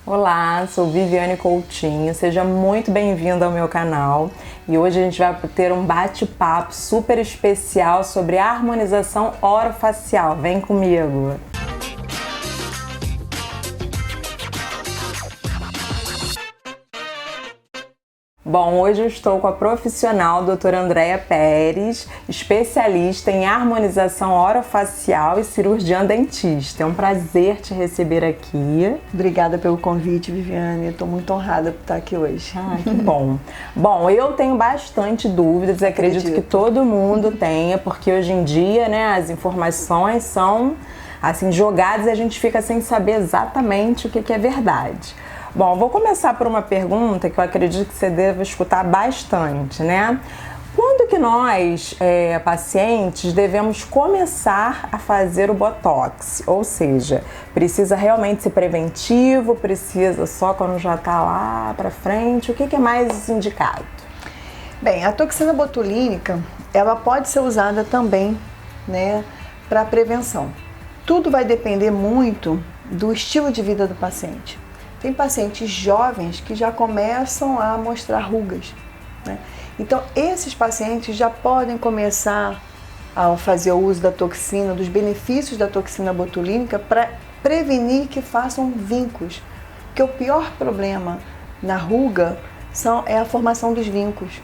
Olá, sou Viviane Coutinho, seja muito bem-vindo ao meu canal e hoje a gente vai ter um bate-papo super especial sobre a harmonização orofacial. Vem comigo! Bom, hoje eu estou com a profissional doutora Andréia Pérez, especialista em harmonização orofacial e cirurgiã dentista. É um prazer te receber aqui. Obrigada pelo convite, Viviane. Estou muito honrada por estar aqui hoje. Ah, que bom. Bom, eu tenho bastante dúvidas, acredito que todo mundo tenha, porque hoje em dia, né, as informações são assim jogadas e a gente fica sem saber exatamente o que é verdade. Bom, vou começar por uma pergunta que eu acredito que você deve escutar bastante, né? Quando que nós, pacientes, devemos começar a fazer o Botox? Ou seja, precisa realmente ser preventivo, precisa só quando já está lá para frente? O que é mais indicado? Bem, a toxina botulínica, ela pode ser usada também, né, para prevenção. Tudo vai depender muito do estilo de vida do paciente. Tem pacientes jovens que já começam a mostrar rugas, né? Então, esses pacientes já podem começar a fazer o uso da toxina, dos benefícios da toxina botulínica para prevenir que façam vincos. Porque o pior problema na ruga é a formação dos vincos,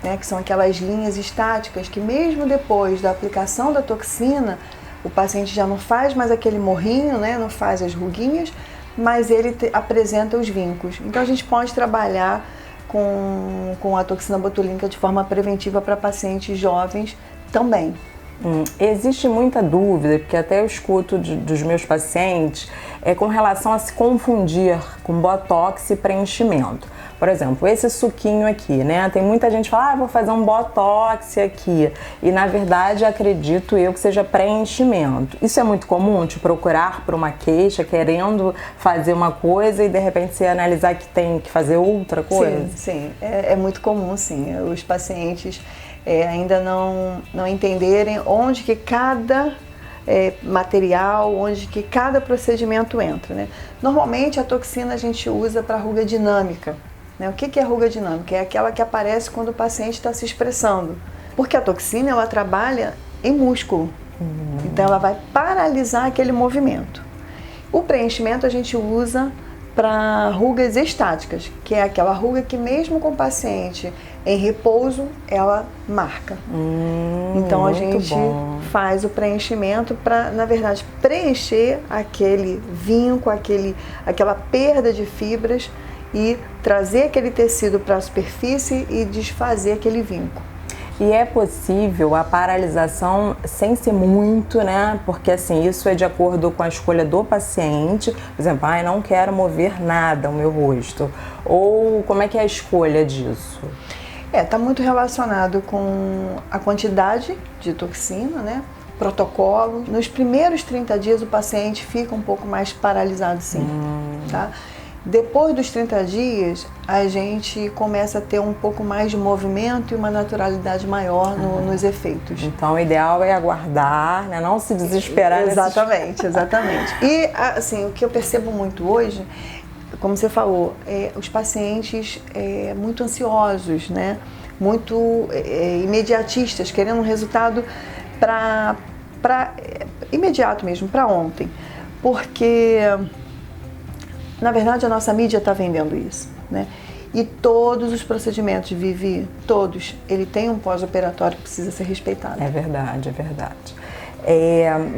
né? Que são aquelas linhas estáticas que mesmo depois da aplicação da toxina, o paciente já não faz mais aquele morrinho, né? Não faz as ruguinhas, mas ele apresenta os vincos. Então a gente pode trabalhar com a toxina botulínica de forma preventiva para pacientes jovens também. Existe muita dúvida, porque até eu escuto dos meus pacientes, com relação a se confundir com botox e preenchimento. Por exemplo, esse suquinho aqui, né? Tem muita gente que fala, vou fazer um botox aqui. E na verdade, acredito eu que seja preenchimento. Isso é muito comum, te procurar por uma queixa, querendo fazer uma coisa e de repente você analisar que tem que fazer outra coisa? Sim, é muito comum, sim. Os pacientes ainda não entenderem onde que cada material, onde que cada procedimento entra, né? Normalmente a toxina a gente usa para ruga dinâmica. O que é ruga dinâmica? É aquela que aparece quando o paciente está se expressando. Porque a toxina, ela trabalha em músculo. Então, ela vai paralisar aquele movimento. O preenchimento a gente usa para rugas estáticas, que é aquela ruga que mesmo com o paciente em repouso, ela marca. Então, a gente faz o preenchimento para, na verdade, preencher aquele vinco, aquela perda de fibras e trazer aquele tecido para a superfície e desfazer aquele vinco. E é possível a paralisação sem ser muito, né? Porque assim, isso é de acordo com a escolha do paciente. Por exemplo, não quero mover nada o meu rosto. Ou como é que é a escolha disso? Está muito relacionado com a quantidade de toxina, né? Protocolo. Nos primeiros 30 dias o paciente fica um pouco mais paralisado, sim, tá? Depois dos 30 dias, a gente começa a ter um pouco mais de movimento e uma naturalidade maior nos efeitos. Então, o ideal é aguardar, né? Não se desesperar. Exatamente. E, assim, o que eu percebo muito hoje, como você falou, os pacientes muito ansiosos, né? Muito imediatistas, querendo um resultado para imediato mesmo, para ontem. Porque na verdade, a nossa mídia está vendendo isso, né? E todos os procedimentos, Vivi, todos, ele tem um pós-operatório que precisa ser respeitado. É verdade.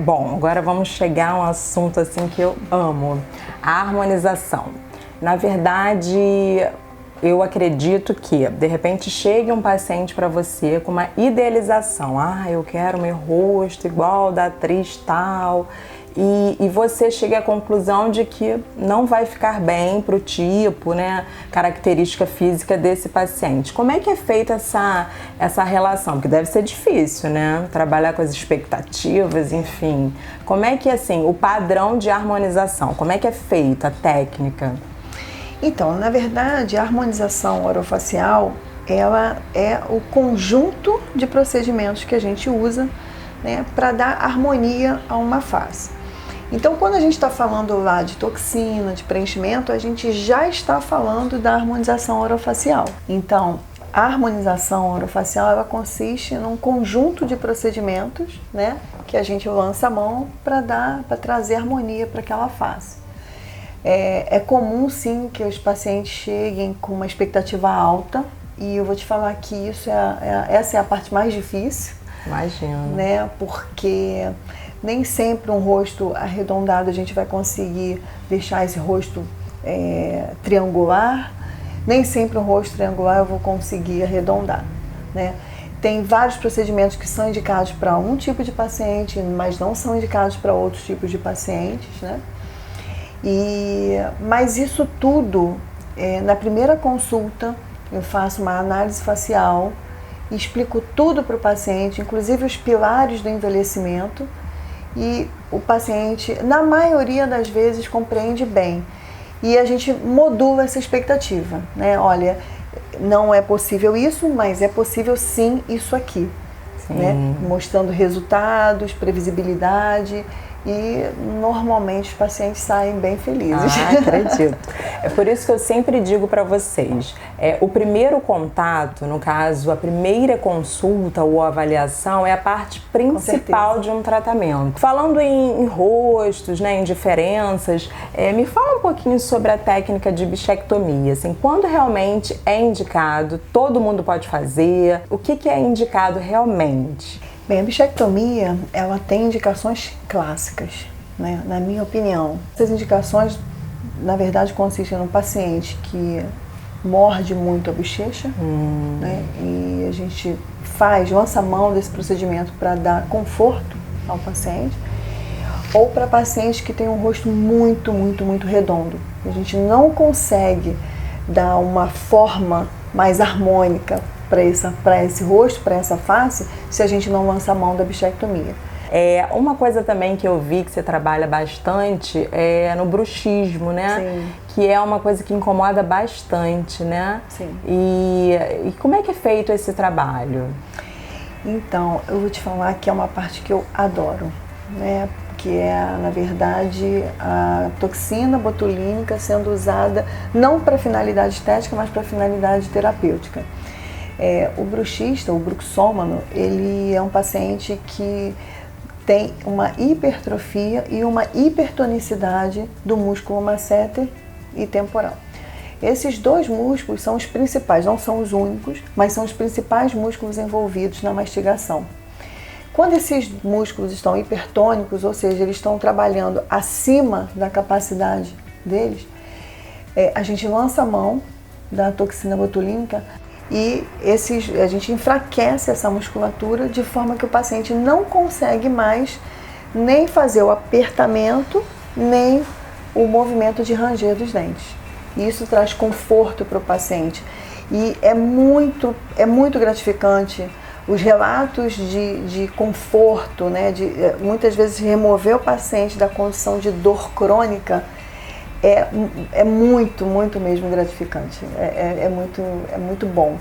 Bom, agora vamos chegar a um assunto assim que eu amo, a harmonização. Na verdade, eu acredito que, de repente, chegue um paciente para você com uma idealização. Eu quero meu rosto igual da atriz tal. E você chega à conclusão de que não vai ficar bem para o tipo, né, característica física desse paciente. Como é que é feita essa relação? Porque deve ser difícil, né? Trabalhar com as expectativas, enfim. Como é que, assim, o padrão de harmonização, como é que é feita a técnica? Então, na verdade, a harmonização orofacial, ela é o conjunto de procedimentos que a gente usa, né, para dar harmonia a uma face. Então, quando a gente está falando lá de toxina, de preenchimento, a gente já está falando da harmonização orofacial. Então, a harmonização orofacial, ela consiste num conjunto de procedimentos, né, que a gente lança a mão para trazer harmonia para aquela face. É comum, sim, que os pacientes cheguem com uma expectativa alta, e eu vou te falar que essa é a parte mais difícil. Imagino. Né, porque nem sempre um rosto arredondado a gente vai conseguir deixar esse rosto triangular, nem sempre um rosto triangular eu vou conseguir arredondar, né? Tem vários procedimentos que são indicados para um tipo de paciente, mas não são indicados para outros tipos de pacientes, né? Mas isso tudo, na primeira consulta, eu faço uma análise facial, explico tudo para o paciente, inclusive os pilares do envelhecimento, e o paciente, na maioria das vezes, compreende bem. E a gente modula essa expectativa, né? Olha, não é possível isso, mas é possível sim isso aqui, né? Mostrando resultados, previsibilidade, e normalmente os pacientes saem bem felizes. Ah, acredito. É por isso que eu sempre digo para vocês, o primeiro contato, no caso, a primeira consulta ou avaliação é a parte principal de um tratamento. Falando em rostos, né, em diferenças, me fala um pouquinho sobre a técnica de bichectomia. Assim, quando realmente é indicado, todo mundo pode fazer, o que é indicado realmente? Bem, a bichectomia, ela tem indicações clássicas, né? Na minha opinião. Essas indicações, na verdade, consistem num paciente que morde muito a bochecha, né? E a gente lança a mão desse procedimento para dar conforto ao paciente, ou para pacientes que têm um rosto muito, muito, muito redondo. A gente não consegue dar uma forma mais harmônica para esse rosto, para essa face, se a gente não lança a mão da bichectomia. Uma coisa também que eu vi que você trabalha bastante é no bruxismo, né? Sim. Que é uma coisa que incomoda bastante, né? Sim. E como é que é feito esse trabalho? Então, eu vou te falar que é uma parte que eu adoro, né? Que é, na verdade, a toxina botulínica sendo usada não para finalidade estética, mas para finalidade terapêutica. O bruxista, o bruxômano, ele é um paciente que tem uma hipertrofia e uma hipertonicidade do músculo masseter e temporal. Esses dois músculos são os principais, não são os únicos, mas são os principais músculos envolvidos na mastigação. Quando esses músculos estão hipertônicos, ou seja, eles estão trabalhando acima da capacidade deles, a gente lança a mão da toxina botulínica e a gente enfraquece essa musculatura de forma que o paciente não consegue mais nem fazer o apertamento, nem o movimento de ranger dos dentes. Isso traz conforto para o paciente e é muito gratificante. Os relatos de conforto, né, de muitas vezes remover o paciente da condição de dor crônica é muito, muito mesmo gratificante. É muito bom.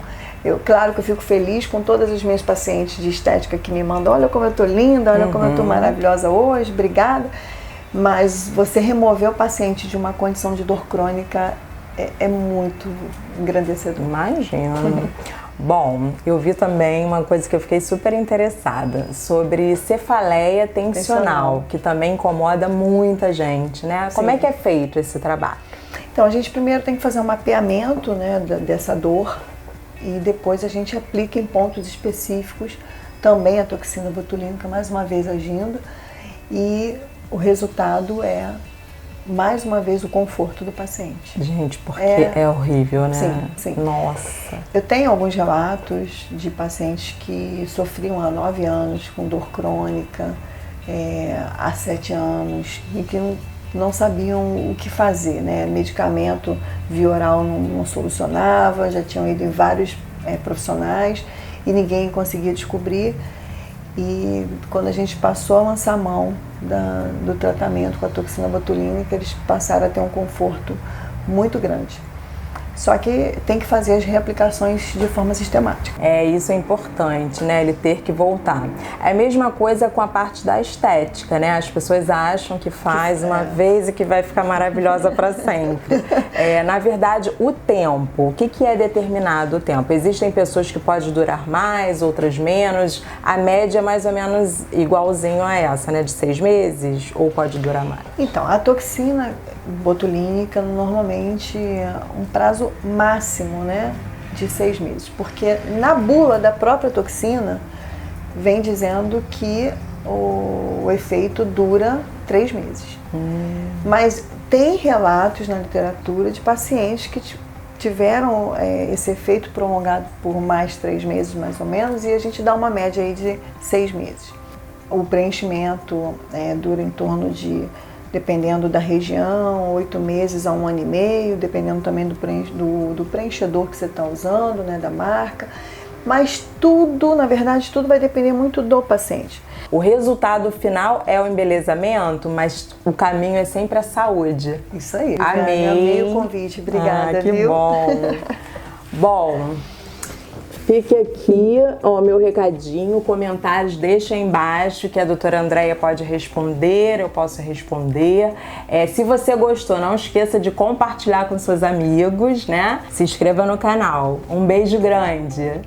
Claro que eu fico feliz com todas as minhas pacientes de estética que me mandam, olha como eu tô linda, olha como eu tô maravilhosa hoje, obrigada. Mas você remover o paciente de uma condição de dor crônica é muito engrandecedor. Imagino. Bom, eu vi também uma coisa que eu fiquei super interessada sobre cefaleia tensional, que também incomoda muita gente, né? Sim. Como é que é feito esse trabalho? Então, a gente primeiro tem que fazer um mapeamento, né, dessa dor e depois a gente aplica em pontos específicos também a toxina botulínica, mais uma vez agindo, e o resultado é, mais uma vez, o conforto do paciente. Gente, porque é horrível, né? Sim, sim. Nossa. Eu tenho alguns relatos de pacientes que sofriam há 9 anos com dor crônica, há 7 anos, e que não sabiam o que fazer, né? Medicamento via oral não solucionava, já tinham ido em vários profissionais e ninguém conseguia descobrir. E quando a gente passou a lançar a mão do tratamento com a toxina botulínica, eles passaram a ter um conforto muito grande. Só que tem que fazer as reaplicações de forma sistemática. Isso é importante, né? Ele ter que voltar. É a mesma coisa com a parte da estética, né? As pessoas acham que faz uma vez e que vai ficar maravilhosa para sempre. Na verdade, o tempo, o que é determinado o tempo? Existem pessoas que pode durar mais, outras menos. A média é mais ou menos igualzinho a essa, né? De 6 meses ou pode durar mais? Então, a toxina botulínica normalmente um prazo máximo, né, de 6 meses, porque na bula da própria toxina vem dizendo que o efeito dura 3 meses. Mas tem relatos na literatura de pacientes que tiveram esse efeito prolongado por mais 3 meses, mais ou menos, e a gente dá uma média aí de 6 meses. O preenchimento dura em torno de, dependendo da região, 8 meses a 1 ano e meio, dependendo também do preenchedor que você está usando, né, da marca. Mas tudo, na verdade, tudo vai depender muito do paciente. O resultado final é o embelezamento, mas o caminho é sempre a saúde. Isso aí. Amei. Amei o convite. Obrigada, que viu? bom. Bom, fique aqui, meu recadinho, comentários deixa aí embaixo que a doutora Andréia pode responder, eu posso responder. Se você gostou, não esqueça de compartilhar com seus amigos, né? Se inscreva no canal. Um beijo grande!